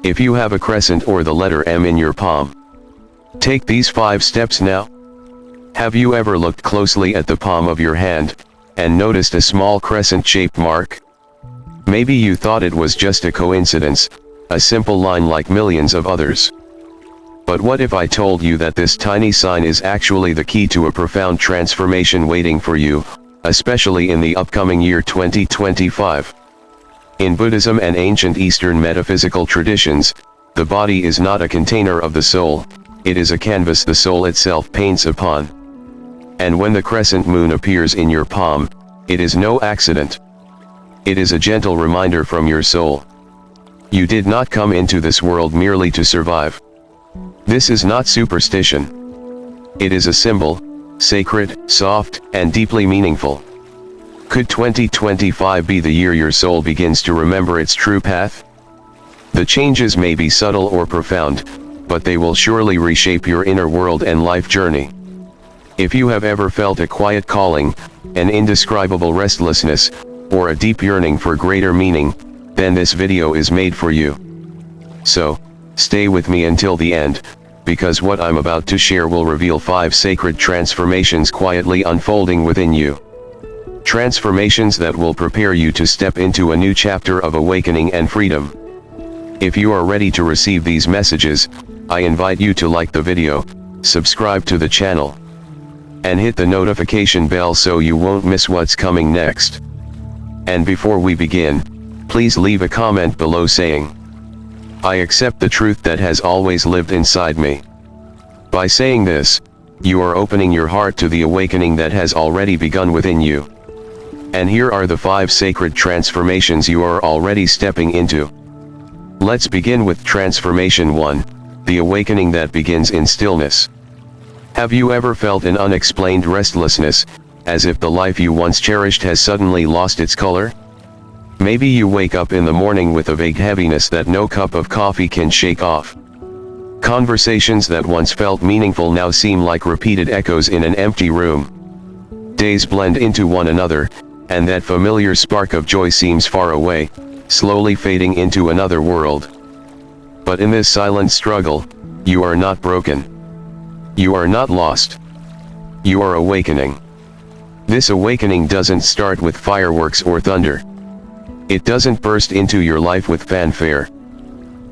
If you have a crescent or the letter M in your palm, take these 5 steps now. Have you ever looked closely at the palm of your hand, and noticed a small crescent-shaped mark? Maybe you thought it was just a coincidence, a simple line like millions of others. But what if I told you that this tiny sign is actually the key to a profound transformation waiting for you, especially in the upcoming year 2025? In Buddhism and ancient Eastern metaphysical traditions, the body is not a container of the soul, it is a canvas the soul itself paints upon. And when the crescent moon appears in your palm, it is no accident. It is a gentle reminder from your soul. You did not come into this world merely to survive. This is not superstition. It is a symbol, sacred, soft, and deeply meaningful. Could 2025 be the year your soul begins to remember its true path? The changes may be subtle or profound, but they will surely reshape your inner world and life journey. If you have ever felt a quiet calling, an indescribable restlessness, or a deep yearning for greater meaning, then this video is made for you. So, stay with me until the end, because what I'm about to share will reveal 5 sacred transformations quietly unfolding within you. Transformations that will prepare you to step into a new chapter of awakening and freedom. If you are ready to receive these messages, I invite you to like the video, subscribe to the channel, and hit the notification bell so you won't miss what's coming next. And before we begin, please leave a comment below saying, "I accept the truth that has always lived inside me." By saying this, you are opening your heart to the awakening that has already begun within you. And here are the 5 sacred transformations you are already stepping into. Let's begin with transformation 1, the awakening that begins in stillness. Have you ever felt an unexplained restlessness, as if the life you once cherished has suddenly lost its color? Maybe you wake up in the morning with a vague heaviness that no cup of coffee can shake off. Conversations that once felt meaningful now seem like repeated echoes in an empty room. Days blend into one another, and that familiar spark of joy seems far away, slowly fading into another world. But in this silent struggle, you are not broken. You are not lost. You are awakening. This awakening doesn't start with fireworks or thunder. It doesn't burst into your life with fanfare.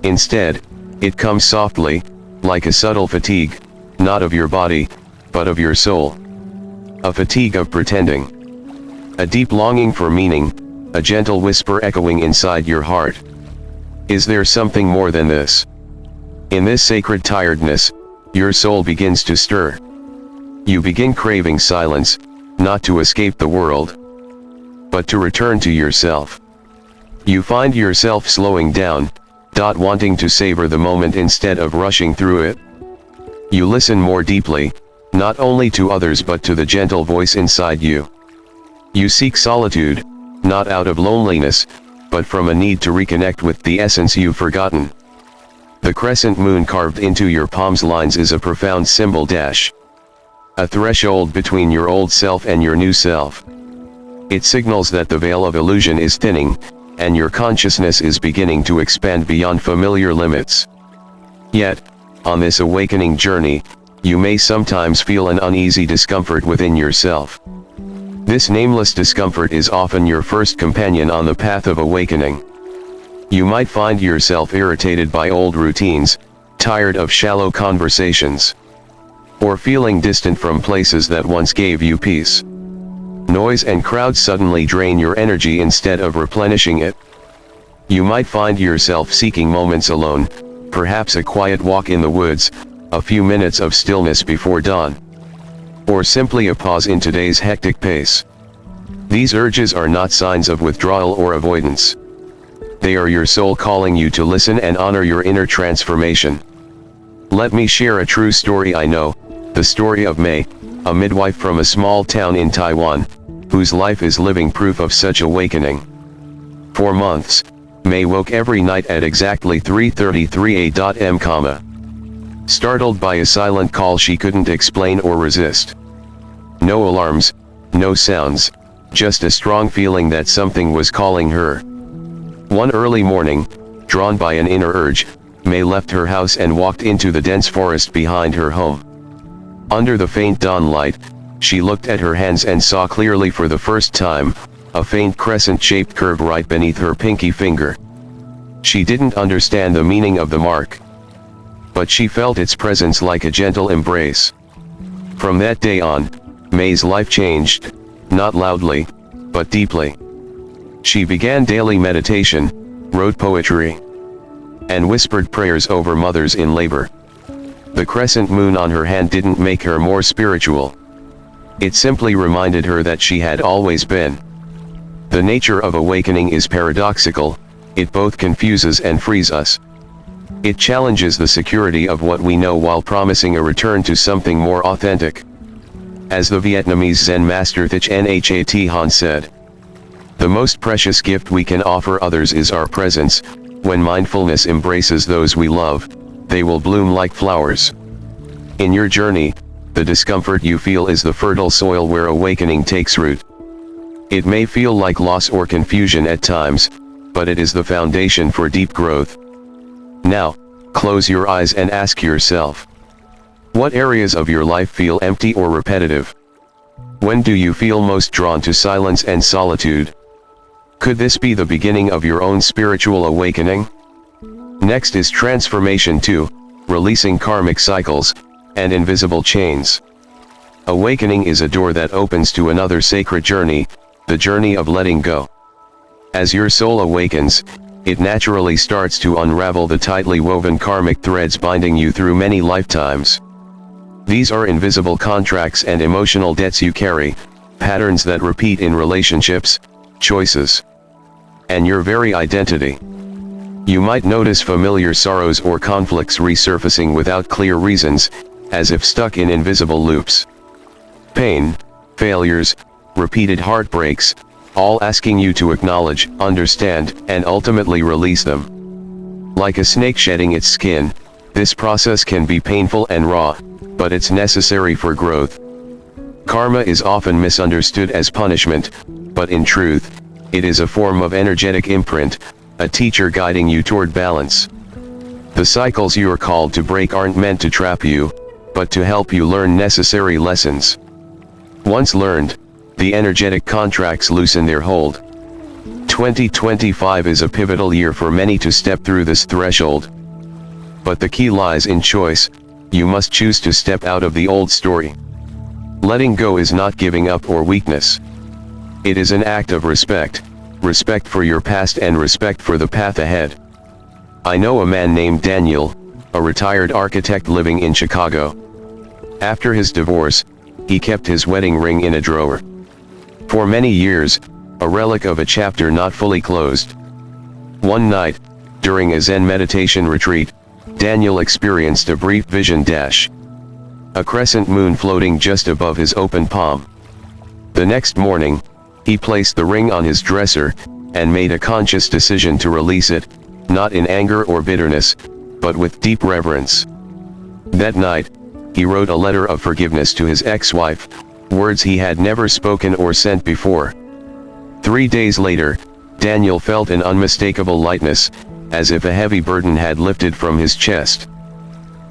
Instead, it comes softly, like a subtle fatigue, not of your body, but of your soul. A fatigue of pretending. A deep longing for meaning, a gentle whisper echoing inside your heart. Is there something more than this? In this sacred tiredness, your soul begins to stir. You begin craving silence, not to escape the world, but to return to yourself. You find yourself slowing down, wanting to savor the moment instead of rushing through it. You listen more deeply, not only to others but to the gentle voice inside you. You seek solitude, not out of loneliness, but from a need to reconnect with the essence you've forgotten. The crescent moon carved into your palm's lines is a profound symbol. A threshold between your old self and your new self. It signals that the veil of illusion is thinning, and your consciousness is beginning to expand beyond familiar limits. Yet, on this awakening journey, you may sometimes feel an uneasy discomfort within yourself. This nameless discomfort is often your first companion on the path of awakening. You might find yourself irritated by old routines, tired of shallow conversations, or feeling distant from places that once gave you peace. Noise and crowds suddenly drain your energy instead of replenishing it. You might find yourself seeking moments alone, perhaps a quiet walk in the woods, a few minutes of stillness before dawn, or simply a pause in today's hectic pace. These urges are not signs of withdrawal or avoidance. They are your soul calling you to listen and honor your inner transformation. Let me share a true story I know, the story of May, a midwife from a small town in Taiwan, whose life is living proof of such awakening. For months, May woke every night at exactly 3:33 a.m. Startled by a silent call she couldn't explain or resist. No alarms, no sounds, just a strong feeling that something was calling her. One early morning, drawn by an inner urge, May left her house and walked into the dense forest behind her home. Under the faint dawn light, she looked at her hands and saw clearly for the first time, a faint crescent-shaped curve right beneath her pinky finger. She didn't understand the meaning of the mark, but she felt its presence like a gentle embrace. From that day on, May's life changed, not loudly, but deeply. She began daily meditation, wrote poetry, and whispered prayers over mothers in labor. The crescent moon on her hand didn't make her more spiritual. It simply reminded her that she had always been. The nature of awakening is paradoxical. It both confuses and frees us. It challenges the security of what we know while promising a return to something more authentic. As the Vietnamese Zen master Thich Nhat Hanh said, "The most precious gift we can offer others is our presence. When mindfulness embraces those we love, they will bloom like flowers." In your journey, the discomfort you feel is the fertile soil where awakening takes root. It may feel like loss or confusion at times, but it is the foundation for deep growth. Now, close your eyes and ask yourself, what areas of your life feel empty or repetitive? When do you feel most drawn to silence and solitude? Could this be the beginning of your own spiritual awakening? Next is transformation 2, releasing karmic cycles and invisible chains. Awakening is a door that opens to another sacred journey, the journey of letting go. As your soul awakens, it naturally starts to unravel the tightly woven karmic threads binding you through many lifetimes. These are invisible contracts and emotional debts you carry, patterns that repeat in relationships, choices, and your very identity. You might notice familiar sorrows or conflicts resurfacing without clear reasons, as if stuck in invisible loops. Pain, failures, repeated heartbreaks, all asking you to acknowledge, understand, and ultimately release them. Like a snake shedding its skin, this process can be painful and raw, but it's necessary for growth. Karma is often misunderstood as punishment, but in truth, it is a form of energetic imprint, a teacher guiding you toward balance. The cycles you are called to break aren't meant to trap you, but to help you learn necessary lessons. Once learned, the energetic contracts loosen their hold. 2025 is a pivotal year for many to step through this threshold. But the key lies in choice. You must choose to step out of the old story. Letting go is not giving up or weakness. It is an act of respect for your past and respect for the path ahead. I know a man named Daniel, a retired architect living in Chicago. After his divorce, he kept his wedding ring in a drawer. For many years, a relic of a chapter not fully closed. One night, during a Zen meditation retreat, Daniel experienced a brief vision dash. A crescent moon floating just above his open palm. The next morning, he placed the ring on his dresser, and made a conscious decision to release it, not in anger or bitterness, but with deep reverence. That night, he wrote a letter of forgiveness to his ex-wife, words he had never spoken or sent before. 3 days later, Daniel felt an unmistakable lightness, as if a heavy burden had lifted from his chest.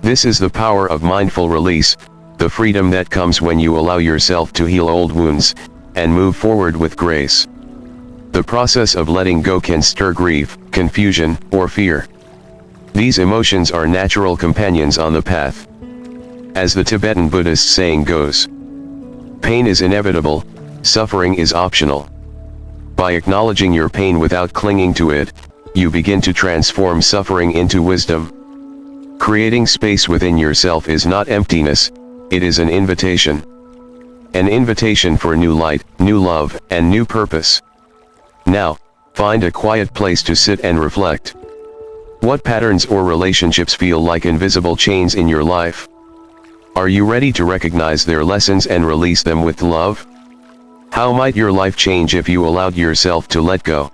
This is the power of mindful release, the freedom that comes when you allow yourself to heal old wounds, and move forward with grace. The process of letting go can stir grief, confusion, or fear. These emotions are natural companions on the path. As the Tibetan Buddhist saying goes, pain is inevitable, suffering is optional. By acknowledging your pain without clinging to it, you begin to transform suffering into wisdom. Creating space within yourself is not emptiness, it is an invitation. An invitation for new light, new love, and new purpose. Now, find a quiet place to sit and reflect. What patterns or relationships feel like invisible chains in your life? Are you ready to recognize their lessons and release them with love? How might your life change if you allowed yourself to let go?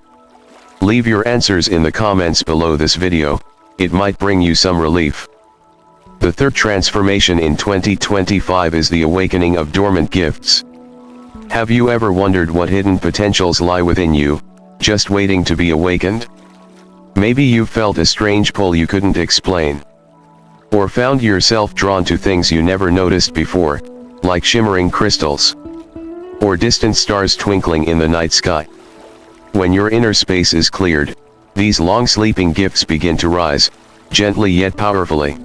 Leave your answers in the comments below this video, it might bring you some relief. The third transformation in 2025 is the awakening of dormant gifts. Have you ever wondered what hidden potentials lie within you, just waiting to be awakened? Maybe you felt a strange pull you couldn't explain. Or found yourself drawn to things you never noticed before, like shimmering crystals. Or distant stars twinkling in the night sky. When your inner space is cleared, these long-sleeping gifts begin to rise, gently yet powerfully.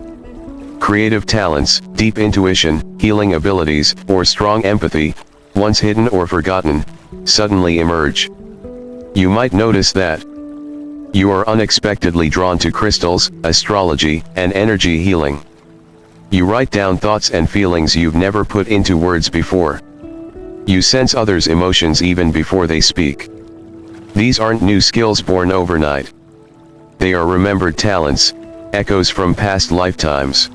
Creative talents, deep intuition, healing abilities, or strong empathy, once hidden or forgotten, suddenly emerge. You might notice that you are unexpectedly drawn to crystals, astrology, and energy healing. You write down thoughts and feelings you've never put into words before. You sense others' emotions even before they speak. These aren't new skills born overnight. They are remembered talents, echoes from past lifetimes.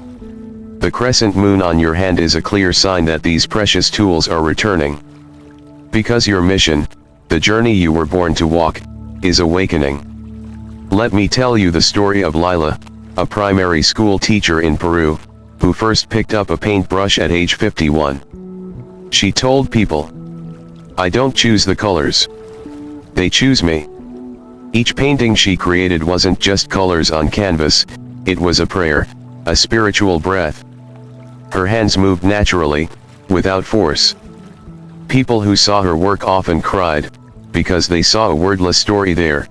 The crescent moon on your hand is a clear sign that these precious tools are returning. Because your mission, the journey you were born to walk, is awakening. Let me tell you the story of Lila, a primary school teacher in Peru, who first picked up a paintbrush at age 51. She told people, "I don't choose the colors. They choose me." Each painting she created wasn't just colors on canvas, it was a prayer, a spiritual breath. Her hands moved naturally, without force. People who saw her work often cried, because they saw a wordless story there.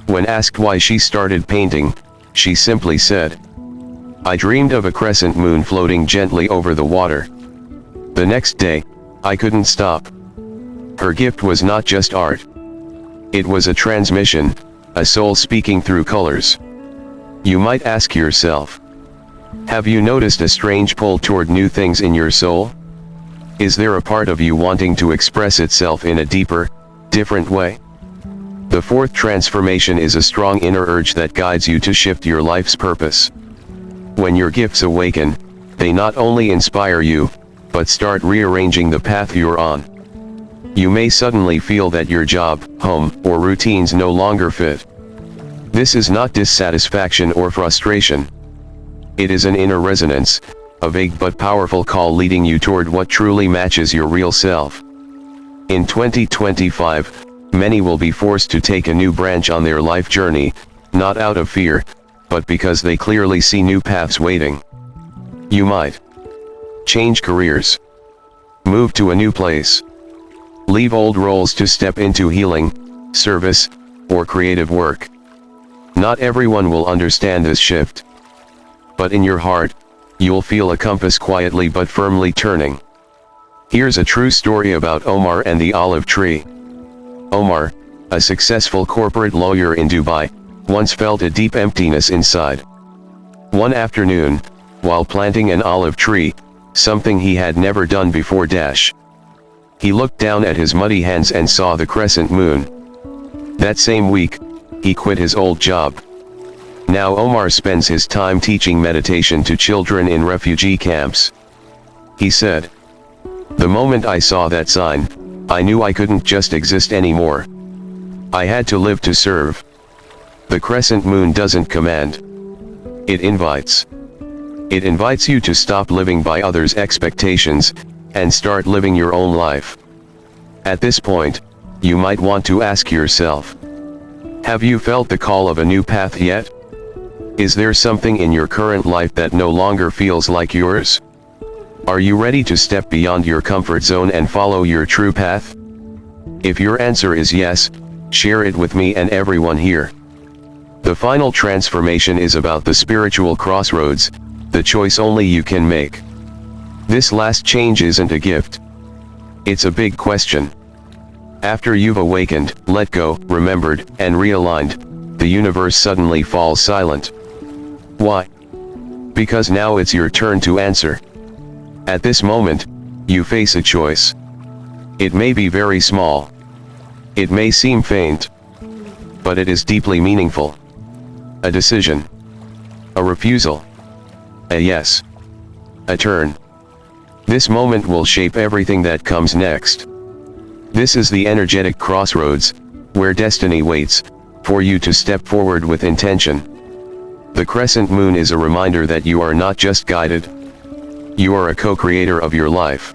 When asked why she started painting, she simply said, "I dreamed of a crescent moon floating gently over the water. The next day, I couldn't stop." Her gift was not just art. It was a transmission, a soul speaking through colors. You might ask yourself, have you noticed a strange pull toward new things in your soul? Is there a part of you wanting to express itself in a deeper, different way? The fourth transformation is a strong inner urge that guides you to shift your life's purpose. When your gifts awaken, they not only inspire you, but start rearranging the path you're on. You may suddenly feel that your job, home, or routines no longer fit. This is not dissatisfaction or frustration. It is an inner resonance, a vague but powerful call leading you toward what truly matches your real self. In 2025, many will be forced to take a new branch on their life journey, not out of fear, but because they clearly see new paths waiting. You might change careers, move to a new place, leave old roles to step into healing, service, or creative work. Not everyone will understand this shift. But in your heart, you'll feel a compass quietly but firmly turning. Here's a true story about Omar and the olive tree. Omar, a successful corporate lawyer in Dubai, once felt a deep emptiness inside. One afternoon, while planting an olive tree, something he had never done before he looked down at his muddy hands and saw the crescent moon. That same week, he quit his old job. Now Omar spends his time teaching meditation to children in refugee camps. He said, "The moment I saw that sign, I knew I couldn't just exist anymore. I had to live to serve." The crescent moon doesn't command. It invites. It invites you to stop living by others' expectations, and start living your own life. At this point, you might want to ask yourself, have you felt the call of a new path yet? Is there something in your current life that no longer feels like yours? Are you ready to step beyond your comfort zone and follow your true path? If your answer is yes, share it with me and everyone here. The final transformation is about the spiritual crossroads, the choice only you can make. This last change isn't a gift. It's a big question. After you've awakened, let go, remembered, and realigned, the universe suddenly falls silent. Why? Because now it's your turn to answer. At this moment, you face a choice. It may be very small. It may seem faint. But it is deeply meaningful. A decision. A refusal. A yes. A turn. This moment will shape everything that comes next. This is the energetic crossroads, where destiny waits for you to step forward with intention. The crescent moon is a reminder that you are not just guided. You are a co-creator of your life.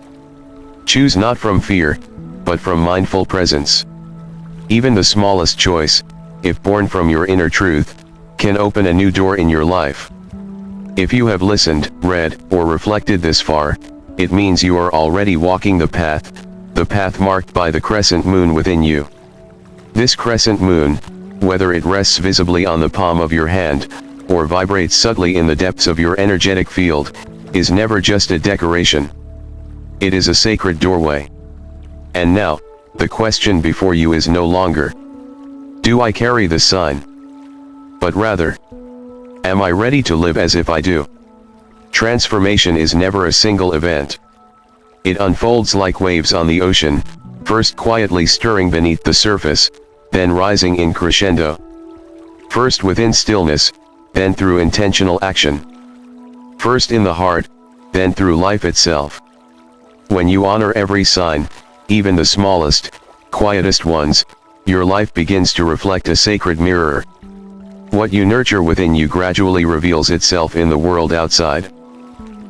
Choose not from fear, but from mindful presence. Even the smallest choice, if born from your inner truth, can open a new door in your life. If you have listened, read, or reflected this far, it means you are already walking the path marked by the crescent moon within you. This crescent moon, whether it rests visibly on the palm of your hand, or vibrates subtly in the depths of your energetic field, is never just a decoration. It is a sacred doorway. And now, the question before you is no longer, do I carry this sign? But rather, am I ready to live as if I do? Transformation is never a single event. It unfolds like waves on the ocean, first quietly stirring beneath the surface, then rising in crescendo. First within stillness, then through intentional action. First in the heart, then through life itself. When you honor every sign, even the smallest, quietest ones, your life begins to reflect a sacred mirror. What you nurture within you gradually reveals itself in the world outside.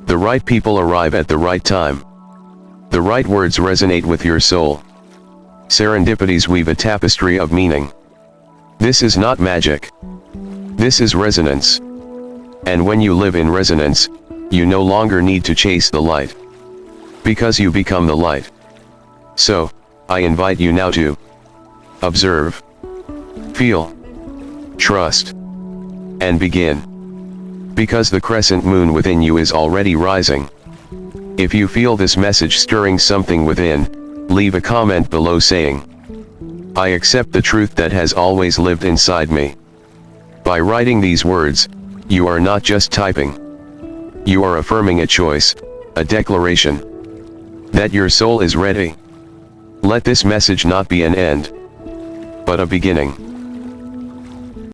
The right people arrive at the right time. The right words resonate with your soul. Serendipities weave a tapestry of meaning. This is not magic. This is resonance. And when you live in resonance, you no longer need to chase the light. Because you become the light. So, I invite you now to observe, feel, trust, and begin. Because the crescent moon within you is already rising. If you feel this message stirring something within, leave a comment below saying, I accept the truth that has always lived inside me. By writing these words, you are not just typing. You are affirming a choice, a declaration, that your soul is ready. Let this message not be an end, but a beginning.